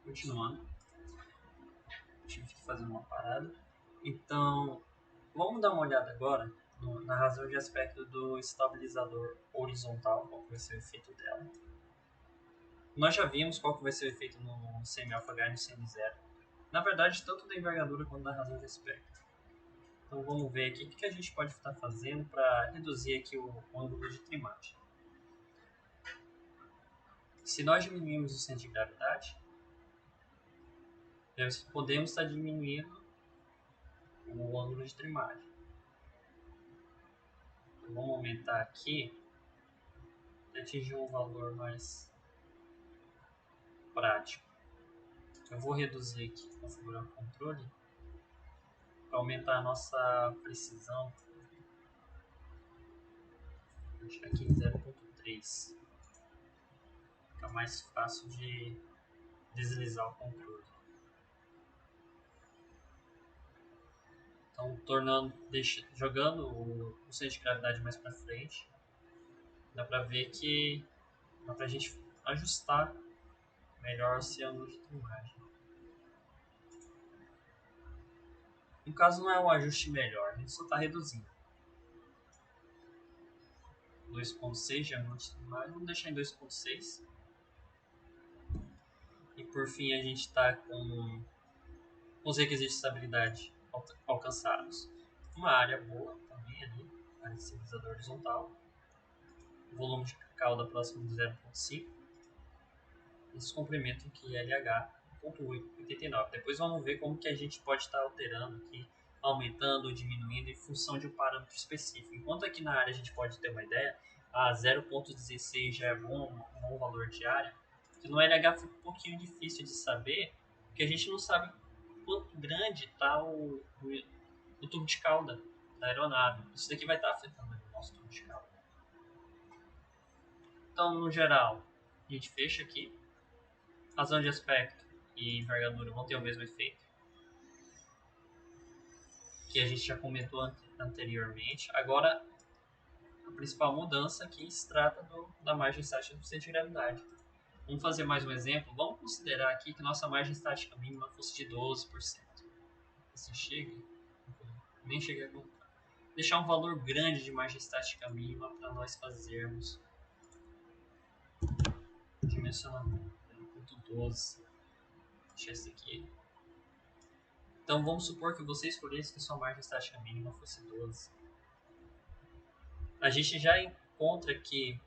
Continuando, tive que fazer uma parada. Então, vamos dar uma olhada agora na razão de aspecto do estabilizador horizontal, qual que vai ser o efeito dela. Nós já vimos qual que vai ser o efeito no CMα-H e no CM0. Na verdade, tanto da envergadura quanto da razão de aspecto. Então vamos ver aqui o que a gente pode estar fazendo para reduzir aqui o ângulo de trimagem. Se nós diminuirmos o centro de gravidade, podemos estar diminuindo o ângulo de trimagem. Então, vamos aumentar aqui para atingir um valor mais prático. Eu vou reduzir aqui, configurar o controle, para aumentar a nossa precisão. Vou deixar aqui em 0.3. Fica mais fácil de deslizar o controle. Então, jogando o centro de gravidade mais para frente, dá para ver que dá para a gente ajustar melhor esse ângulo de trimagem. No caso, não é um ajuste melhor, a gente só está reduzindo. 2.6 de ângulo de trimagem, vamos deixar em 2.6. E por fim, a gente está com os requisitos de estabilidade alcançados. Uma área boa também ali, área de estabilizador horizontal. Volume de cauda próximo de 0.5. Esse comprimento aqui LH 0.89. Depois vamos ver como que a gente pode estar alterando aqui, aumentando ou diminuindo em função de um parâmetro específico. Enquanto aqui na área a gente pode ter uma ideia, a 0.16 já é um bom valor de área, que no LH fica um pouquinho difícil de saber, porque a gente não sabe quanto grande está o tubo de cauda da aeronave. Isso daqui vai estar afetando o nosso tubo de cauda. Então, no geral, a gente fecha aqui. Razão de aspecto e envergadura vão ter o mesmo efeito, que a gente já comentou anteriormente. Agora, a principal mudança aqui se trata da margem estática do centro de gravidade. Vamos fazer mais um exemplo. Vamos considerar aqui que nossa margem estática mínima fosse de 12%. Assim chega? Nem cheguei a contar. Deixar um valor grande de margem estática mínima para nós fazermos dimensionamento. 0.12. Deixar esse aqui. Então vamos supor que você escolhesse que sua margem estática mínima fosse 12. A gente já encontra que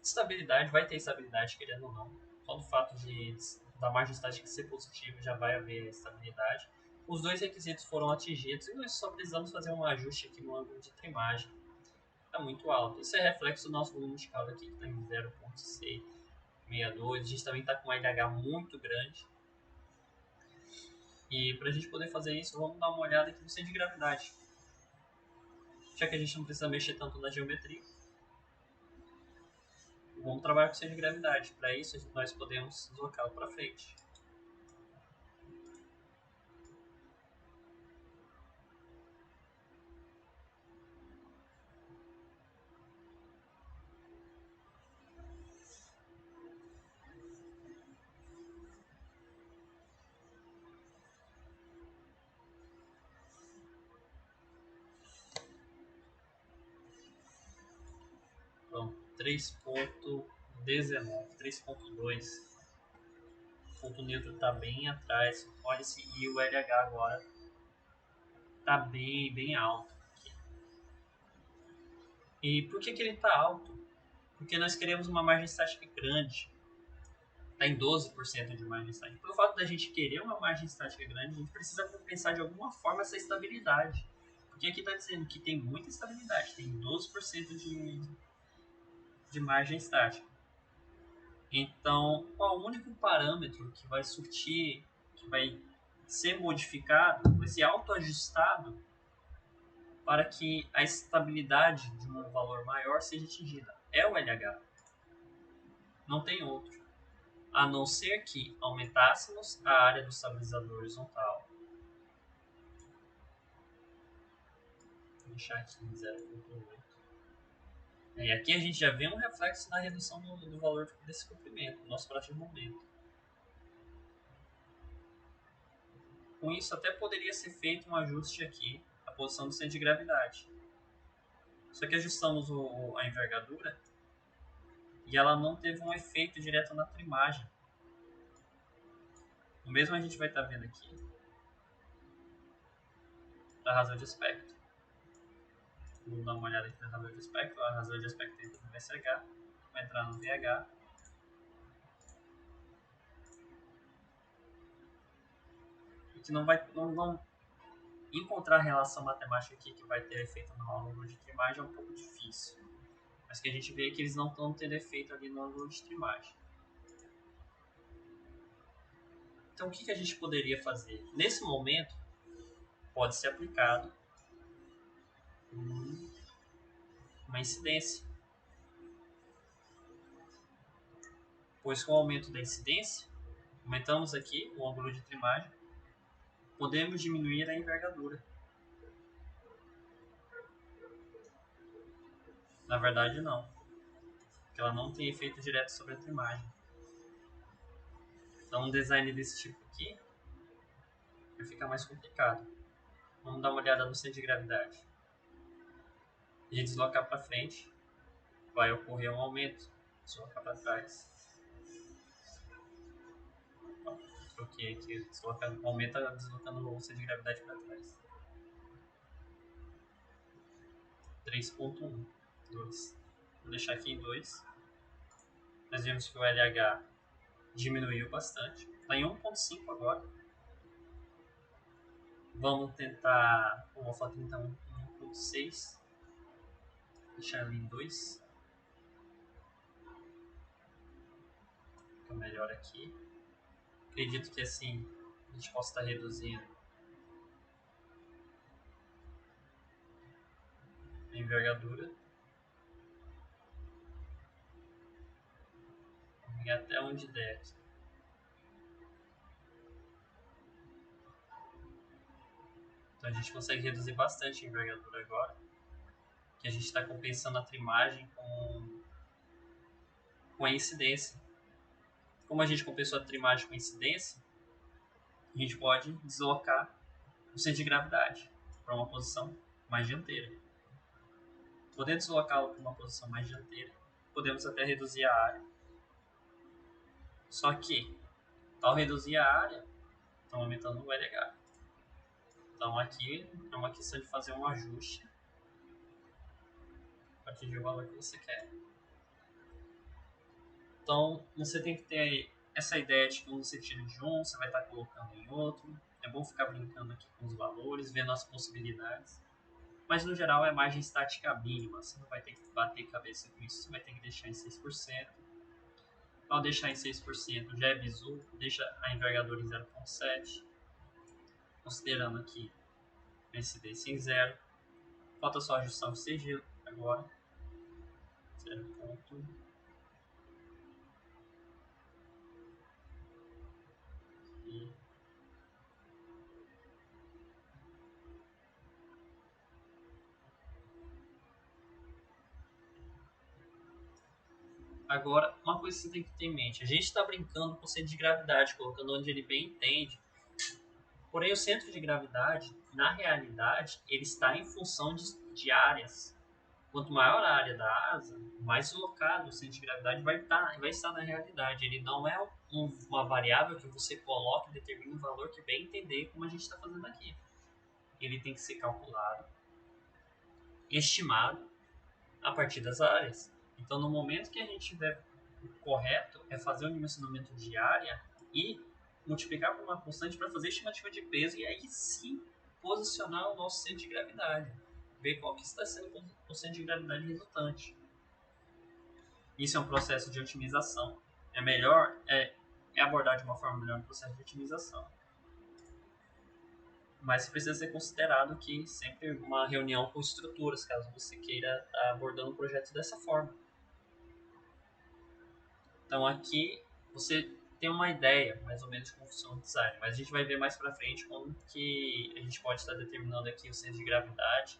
estabilidade vai ter estabilidade, querendo ou não. Só do fato da margem estática ser positiva já vai haver estabilidade. Os dois requisitos foram atingidos e nós só precisamos fazer um ajuste aqui no ângulo de trimagem. Está muito alto. Isso é reflexo do nosso volume de cauda aqui, que está em 0.662. A gente também está com um LH muito grande. E para a gente poder fazer isso, vamos dar uma olhada aqui no centro de gravidade. Já que a gente não precisa mexer tanto na geometria, vamos trabalhar com o centro de gravidade. Para isso, nós podemos deslocá-lo para frente. Pronto, 3.19, 3.2. O ponto neutro está bem atrás. Olha-se, e o LH agora está bem alto. E por que ele está alto? Porque nós queremos uma margem estática grande. Está em 12% de margem estática. Pelo fato da gente querer uma margem estática grande, a gente precisa compensar de alguma forma essa estabilidade. Porque aqui está dizendo que tem muita estabilidade, tem 12% de margem estática. Então, qual o único parâmetro que vai surtir, que vai ser modificado, vai ser autoajustado para que a estabilidade de um valor maior seja atingida? É o LH. Não tem outro. A não ser que aumentássemos a área do estabilizador horizontal. Vou deixar aqui em 0.8. E aqui a gente já vê um reflexo na redução do valor desse comprimento, no nosso próximo momento. Com isso, até poderia ser feito um ajuste aqui da posição do centro de gravidade. Só que ajustamos a envergadura e ela não teve um efeito direto na trimagem. O mesmo a gente vai estar vendo aqui da razão de aspecto. Vamos dar uma olhada aqui na razão de aspecto. A razão de aspecto entra no VSH, vai entrar no VH. E que não encontrar a relação matemática aqui que vai ter efeito no ângulo de trimagem é um pouco difícil. Mas que a gente vê que eles não estão tendo efeito ali no ângulo de trimagem. Então o que a gente poderia fazer? Nesse momento, pode ser aplicado uma incidência. Pois com o aumento da incidência, aumentamos aqui o ângulo de trimagem, podemos diminuir a envergadura. Na verdade não, porque ela não tem efeito direto sobre a trimagem. Então um design desse tipo aqui vai ficar mais complicado. Vamos dar uma olhada no centro de gravidade. A gente deslocar para frente, vai ocorrer um aumento. Deslocar para trás. Troquei aqui, aumenta deslocando o centro de gravidade para trás. 3.1, 2. Vou deixar aqui em 2. Nós vemos que o LH diminuiu bastante. Está em 1.5 agora. Vamos tentar o alfa 31 1.6. Deixar ele em 2. Fica melhor aqui. Acredito que assim a gente possa estar reduzindo a envergadura. Vamos ir até onde der. Então a gente consegue reduzir bastante a envergadura agora. Que a gente está compensando a trimagem com a incidência. Como a gente compensou a trimagem com a incidência, a gente pode deslocar o centro de gravidade para uma posição mais dianteira. Podendo deslocá-lo para uma posição mais dianteira, podemos até reduzir a área. Só que, ao reduzir a área, estamos aumentando o LH. Então aqui é uma questão de fazer um ajuste para atingir o valor que você quer. Então você tem que ter essa ideia de que quando você tira de um, você vai estar colocando em outro. É bom ficar brincando aqui com os valores, vendo as possibilidades. Mas no geral é margem estática mínima. Você não vai ter que bater cabeça com isso, você vai ter que deixar em 6%. Ao deixar em 6% já é bizu, deixa a envergadura em 0.7. Considerando aqui a incidência em 0. Falta só ajustar o sigilo agora. 0. E agora, uma coisa que você tem que ter em mente. A gente está brincando com o centro de gravidade, colocando onde ele bem entende. Porém, o centro de gravidade, na realidade, ele está em função de áreas. Quanto maior a área da asa, mais deslocado o centro de gravidade vai estar na realidade. Ele não é uma variável que você coloca e determina um valor que bem entender como a gente está fazendo aqui. Ele tem que ser calculado, estimado, a partir das áreas. Então, no momento que a gente tiver o correto, é fazer um dimensionamento de área e multiplicar por uma constante para fazer estimativa de peso e aí sim posicionar o nosso centro de gravidade. Ver qual que está sendo o centro de gravidade resultante. Isso é um processo de otimização. É melhor abordar de uma forma melhor um processo de otimização. Mas precisa ser considerado que sempre uma reunião com estruturas, caso você queira estar abordando o projeto dessa forma. Então aqui você tem uma ideia mais ou menos de como funciona o design, mas a gente vai ver mais para frente como que a gente pode estar determinando aqui o centro de gravidade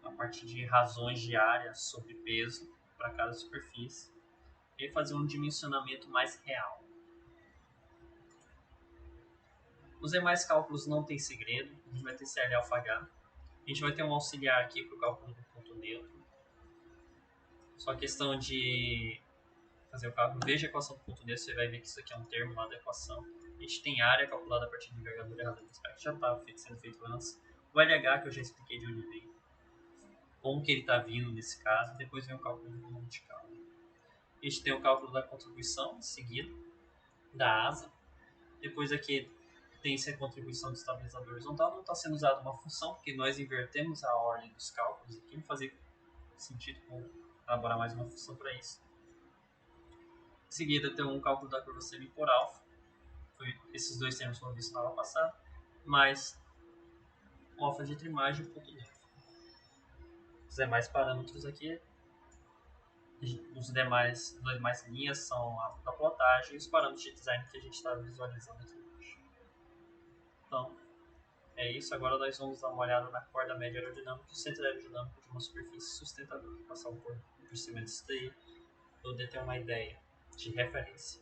a partir de razões de área sobre peso para cada superfície e fazer um dimensionamento mais real. Os demais cálculos não tem segredo, a gente vai ter CL alfa H. A gente vai ter um auxiliar aqui para o cálculo do ponto neutro. Só questão de fazer o cálculo. Veja a equação do ponto neutro, você vai ver que isso aqui é um termo lá da equação. A gente tem área calculada a partir de envergadura errada do espectro, que já está sendo feito antes. O LH, que eu já expliquei de onde vem, como que ele está vindo nesse caso. Depois vem o cálculo do volume de cálculo. A gente tem o cálculo da contribuição em seguida, da asa. Depois aqui tem-se a contribuição do estabilizador horizontal. Não está sendo usada uma função, porque nós invertemos a ordem dos cálculos aqui. Não fazia sentido elaborar mais uma função para isso. Em seguida tem um cálculo da curva semi por alfa. Esses dois termos foram vistos na aula passada. Mais o alfa de trimagem e o ponto neutro. Os demais parâmetros aqui, as demais linhas são a plotagem e os parâmetros de design que a gente está visualizando aqui embaixo. Então, é isso. Agora nós vamos dar uma olhada na corda média aerodinâmica e o centro aerodinâmico de uma superfície sustentadora. Vou passar um por cima disso daí, para poder ter uma ideia de referência.